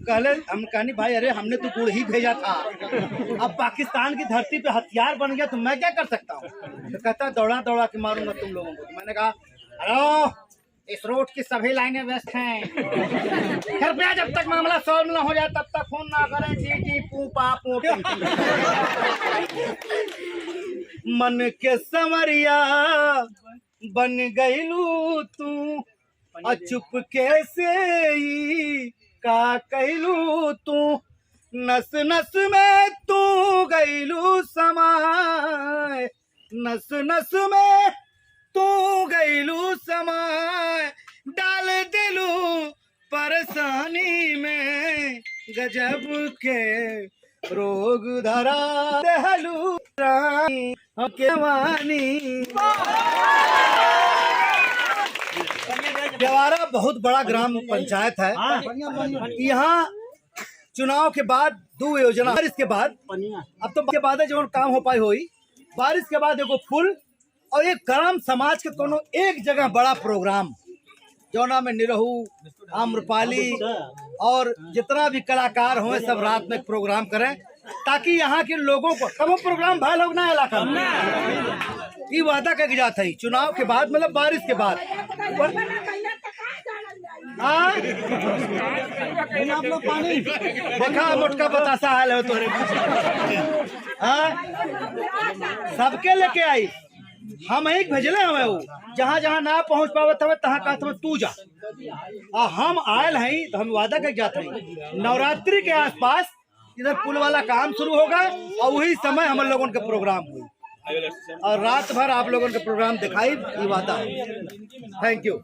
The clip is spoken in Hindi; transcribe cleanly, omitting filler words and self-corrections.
हम कहनी भाई अरे हमने तो गुड़ ही भेजा था, अब पाकिस्तान की धरती पे हथियार बन गया तो मैं क्या कर सकता हूँ। तो कहता दौड़ा दौड़ा के मारूंगा तुम लोगों को। तो मैंने कहा हेलो, इस रोड की सभी लाइनें व्यस्त हैं, कृपया जब तक मामला सॉल्व न हो जाए तब तक फोन ना करें। जी जी पू पा पू। मन के समरिया बन गईलू तू, चुप कैसे ही का कहलू तू, नस नस में तू गईलू समाय, नस नस में तू गईलू समाय, डाल दिलू परेशानी में, गजब के रोग धरा दहलू के वानी। देवारा बहुत बड़ा ग्राम पंचायत है। यहाँ चुनाव के बाद 2 योजना, बारिश के बाद, अब तो के बाद जो काम हो पाई हुई, बारिश के बाद एगो पुल और एक ग्राम समाज के कोनो एक जगह बड़ा प्रोग्राम, जौना में निरहू, आम्रपाली और जितना भी कलाकार हुए सब रात में प्रोग्राम करें, ताकि यहाँ के लोगों को कब प्रोग्राम भाई लोग ना इलाका में ये वादा करके जाता है चुनाव के बाद, मतलब बारिश के बाद। आप लोग पानी देखा मोटका बतासा हाल है तोरे, सबके लेके आई, हम ही भेजले हमें वो जहाँ जहाँ ना पहुँच पावत हमें तहाँ कहते तू जा, हम आयल हैं तो हम वादा करके जाते हैं नवरात्रि के आसपास इधर पुल वाला काम शुरू होगा और वही समय हम लोगों का प्रोग्राम हुई और रात भर आप लोगों का प्रोग्राम दिखाई, ये वादा है। Thank you.